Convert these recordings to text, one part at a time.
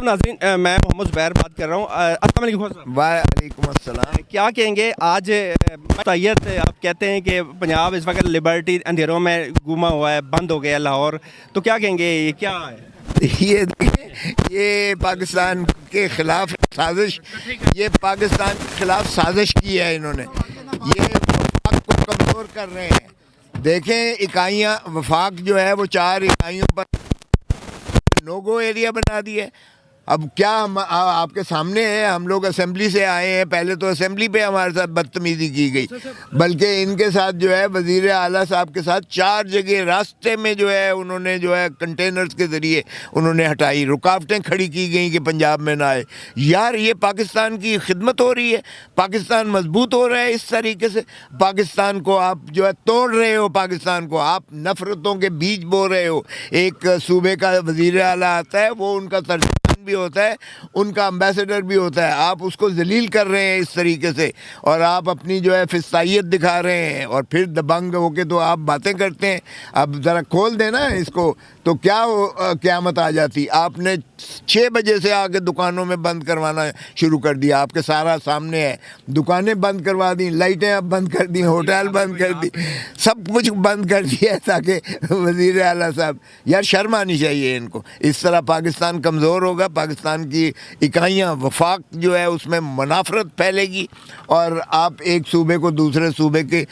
नाज़रीन, मैं मोहम्मद ज़ुबैर बात कर रहा हूँ। अस्सलाम वालेकुम। वालेकुम अस्सलाम। क्या कहेंगे आज तैयत, आप कहते हैं कि पंजाब इस वक्त लिबर्टी अंधेरों में गुमा हुआ है, बंद हो गया लाहौर, तो क्या कहेंगे, ये क्या है? ये पाकिस्तान के खिलाफ साजिश, ये पाकिस्तान के खिलाफ साजिश की है इन्होंने। ये वफाक को कमज़ोर कर रहे हैं। देखें, इकाइयाँ वफाक जो है वो 4 इकाइयों पर नोगो एरिया बना दिया है। अब क्या हम आपके सामने है, हम लोग असेंबली से आए हैं, पहले तो असेंबली पे हमारे साथ बदतमीज़ी की गई, बल्कि इनके साथ जो है वज़ीर आला साहब के साथ 4 जगह रास्ते में जो है उन्होंने जो है कंटेनर्स के ज़रिए उन्होंने हटाई, रुकावटें खड़ी की गई कि पंजाब में ना आए। यार, ये पाकिस्तान की खिदमत हो रही है, पाकिस्तान मजबूत हो रहा है। इस तरीके से पाकिस्तान को आप जो है तोड़ रहे हो, पाकिस्तान को आप नफ़रतों के बीज बो रहे हो। एक सूबे का वज़ीर आला आता है, वो उनका तर्जुमान भी होता है, उनका एम्बेसडर भी होता है, आप उसको जलील कर रहे हैं इस तरीके से, और आप अपनी जो है फिस्तायत दिखा रहे हैं, और फिर दबंग होके तो आप बातें करते हैं। अब ज़रा खोल देना इसको, तो क्या क़यामत आ जाती। आपने 6 बजे से आके दुकानों में बंद करवाना शुरू कर दिया, आपके सारा सामने है, दुकानें बंद करवा दी, लाइटें अब बंद कर दी, होटल बंद कर दी, सब कुछ बंद कर दिया, ताकि वज़ीर आला साहब, यार शर्म आनी चाहिए इनको। इस तरह पाकिस्तान कमज़ोर होगा, पाकिस्तान की इकाइयाँ वफाक जो है उसमें मुनाफरत फैलेगी, और आप एक सूबे को दूसरे सूबे के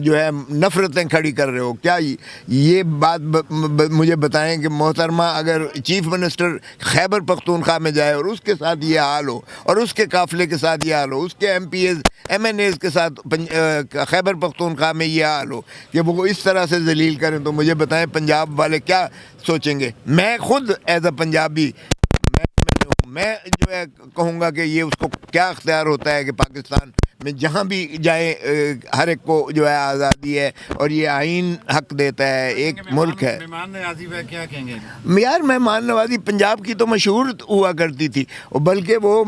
जो है नफ़रतें खड़ी कर रहे हो। क्या ये बात मुझे बताएं कि मोहतरमा अगर चीफ मिनिस्टर खैबर पख्तूनख्वा में जाए और उसके साथ ये हाल हो, और उसके काफ़िले के साथ ये हाल हो, उसके MPs MNAs के साथ खैबर पख्तूनख्वा में ये हाल हो कि वो इस तरह से जलील करें, तो मुझे बताएं पंजाब वाले क्या सोचेंगे। मैं खुद एज अ पंजाबी मैं जो है कहूँगा कि ये उसको क्या अख्तियार होता है कि पाकिस्तान में जहाँ भी जाए हर एक को जो है आज़ादी है, और ये आइन हक देता है, एक मुल्क है। मेहमान नवाजी पे क्या कहेंगे? यार, मेहमान नवाजी पंजाब की तो मशहूर हुआ करती थी, बल्कि वो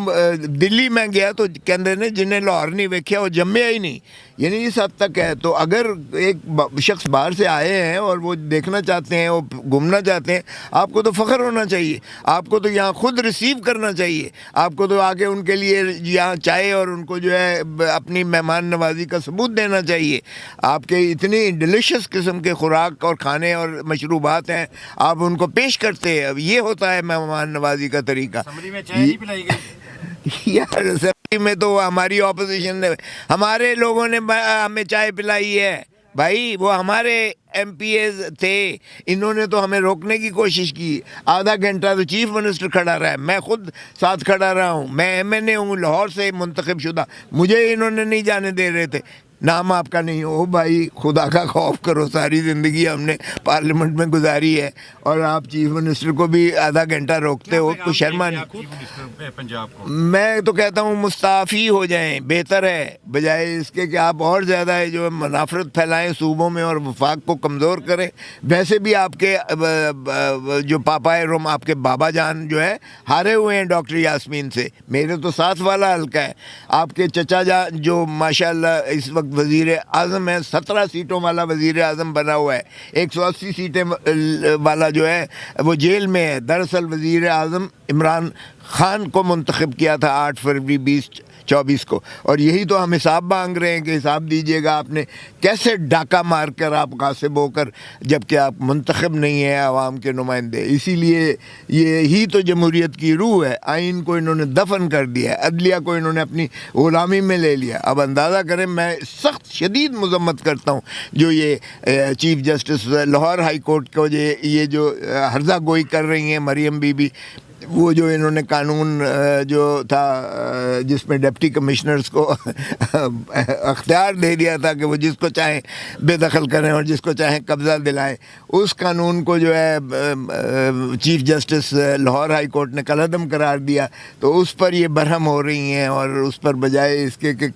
दिल्ली में गया तो कहते ने जिन्हें लाहौर नहीं वेख्या वो जम्मिया ही नहीं, यानी इस हद तक है। तो अगर एक शख्स बाहर से आए हैं और वो देखना चाहते हैं, वो घूमना चाहते हैं, आपको तो फ़ख्र होना चाहिए, आपको तो यहाँ खुद रिसीव करना चाहिए, आपको तो आके उनके लिए यहाँ चाय और उनको जो है अपनी मेहमान नवाजी का सबूत देना चाहिए। आपके इतनी डिलीशियस किस्म के खुराक और खाने और मशरूबात हैं, आप उनको पेश करते हैं। अब ये होता है मेहमान नवाजी का तरीका। असेंबली में चाय नहीं पिलाई गई यार, असेंबली में तो हमारी ऑपोजिशन ने, हमारे लोगों ने हमें चाय पिलाई है भाई, वो हमारे MPs थे, इन्होंने तो हमें रोकने की कोशिश की। आधा घंटा तो चीफ मिनिस्टर खड़ा रहा है, मैं खुद साथ खड़ा रहा हूँ, मैं MNA हूँ, लाहौर से मुंतखब शुदा, मुझे इन्होंने नहीं जाने दे रहे थे। नाम आपका नहीं हो भाई, खुदा का खौफ करो, सारी ज़िंदगी हमने पार्लियामेंट में गुजारी है, और आप चीफ मिनिस्टर को भी आधा घंटा रोकते हो, तो शर्मा नहीं। पंजाब को मैं तो कहता हूँ मुस्ताफ़ी हो जाएं, बेहतर है, बजाय इसके कि आप और ज़्यादा है जो मुनाफरत फैलाएं सूबों में और वफाक को कमज़ोर करें। वैसे भी आपके जो पापा है रोम, आपके बाबा जान जो है हारे हुए हैं डॉक्टर यास्मीन से, मेरे तो साथ वाला हल्का है। आपके चचा जान जो माशाल्लाह इस वक्त वज़ीर आज़म है, 17 सीटों वाला वज़ीर आज़म बना हुआ है, 180 सीटें वाला जो है वो जेल में है। दरअसल वज़ीर आज़म इमरान खान को मुंतखब किया था 8 फरवरी 2024 को, और यही तो हम हिसाब मांग रहे हैं कि हिसाब दीजिएगा, आपने कैसे डाका मार कर आप गासिब होकर, जबकि आप मुंतखब नहीं हैं आवाम के नुमाइंदे। इसीलिए यही तो जमहूरियत की रूह है। आइन को इन्होंने दफन कर दिया है, अदलिया को इन्होंने अपनी ग़ुलामी में ले लिया। अब अंदाज़ा करें, मैं सख्त शदीद मज़म्मत करता हूँ जो ये chief justice Lahore high court को ये जो हर्जा गोई कर रही हैं मरियम बीबी, वो जो इन्होंने कानून जो था जिसमें डिप्टी कमिश्नर्स को अख्तियार दे दिया था कि वो जिसको चाहें बेदखल करें और जिसको चाहें कब्ज़ा दिलाएं, उस कानून को जो है chief justice Lahore high court ने कलअदम करार दिया, तो उस पर ये बरहम हो रही हैं, और उस पर बजाय इसके कि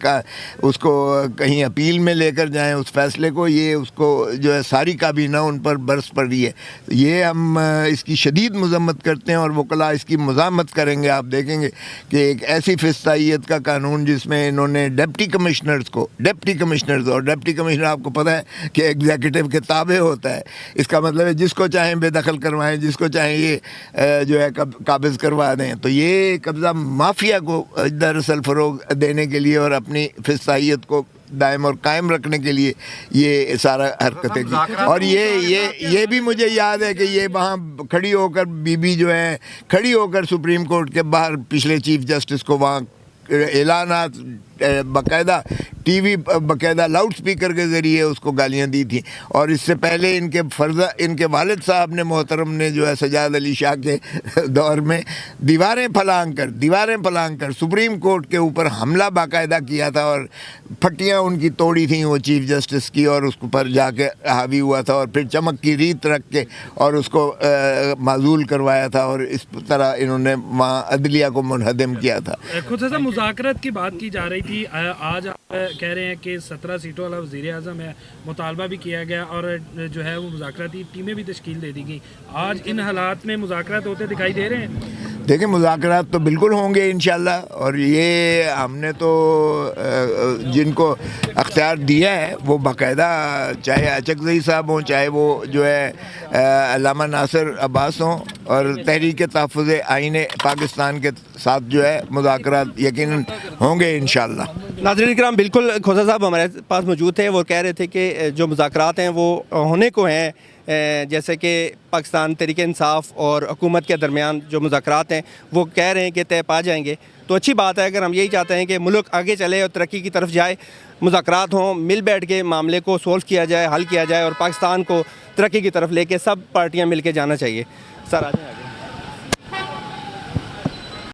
उसको कहीं अपील में लेकर जाएं उस फैसले को, ये उसको जो है सारी काबीना उन पर बरस पड़ रही है। ये हम इसकी शदीद मज़म्मत करते हैं, और वकला اس کی مزاحمت کریں گے آپ دیکھیں گے کہ ایک ایسی فسطائیت کا قانون جس میں انہوں نے ڈپٹی کمشنرز اور ڈپٹی کمشنر آپ کو پتہ ہے کہ ایگزیکٹو کے تابع ہوتا ہے. اس کا مطلب ہے جس کو چاہیں بے دخل کروائیں, جس کو چاہیں یہ جو ہے قابض کروا دیں. تو یہ قبضہ مافیا کو دراصل فروغ دینے کے لیے اور اپنی فسطائیت کو دائم اور قائم رکھنے کے لیے یہ سارا حرکتیں کی. اور یہ بھی مجھے یاد ہے کہ یہ وہاں کھڑی ہو کر بی جو ہے کھڑی ہو کر سپریم کورٹ کے باہر پچھلے چیف جسٹس کو وہاں اعلانات باقاعدہ ٹی وی باقاعدہ لاؤڈ سپیکر کے ذریعے اس کو گالیاں دی تھیں. اور اس سے پہلے ان کے والد صاحب نے محترم نے جو ہے سجاد علی شاہ کے دور میں دیواریں پھلانگ کر سپریم کورٹ کے اوپر حملہ باقاعدہ کیا تھا اور پھٹیاں ان کی توڑی تھیں وہ چیف جسٹس کی, اور اس پر جا کے حاوی ہوا تھا اور پھر چمک کی ریت رکھ کے اور اس کو معزول کروایا تھا, اور اس طرح انہوں نے وہاں عدلیہ کو منہدم کیا تھا. خود سے مذاکرات کی بات کی جا رہی تھی, آج آپ کہہ رہے ہیں کہ 17 سیٹوں والا وزیر اعظم ہے, مطالبہ بھی کیا گیا اور جو ہے وہ مذاکراتی ٹیمیں بھی تشکیل دے دی گئی. آج ان حالات میں مذاکرات ہوتے دکھائی دے رہے ہیں؟ دیکھیں مذاکرات تو بالکل ہوں گے انشاءاللہ, اور یہ ہم نے تو جن کو اختیار دیا ہے وہ باقاعدہ چاہے اچکزئی صاحب ہوں, چاہے وہ جو ہے علامہ ناصر عباس ہوں, اور تحریک تحفظ آئین پاکستان کے ساتھ جو ہے مذاکرات یقیناً ہوں گے انشاءاللہ. ناظرین کرام, بالکل کھوسا صاحب ہمارے پاس موجود تھے. وہ کہہ رہے تھے کہ جو مذاکرات ہیں وہ ہونے کو ہیں, جیسے کہ پاکستان تحریک انصاف اور حکومت کے درمیان جو مذاکرات ہیں وہ کہہ رہے ہیں کہ طے پا جائیں گے. تو اچھی بات ہے, اگر ہم یہی چاہتے ہیں کہ ملک آگے چلے اور ترقی کی طرف جائے, مذاکرات ہوں, مل بیٹھ کے معاملے کو سولو کیا جائے, حل کیا جائے, اور پاکستان کو ترقی کی طرف لے کے سب پارٹیاں مل کے جانا چاہیے. سر آ جائیں آگے.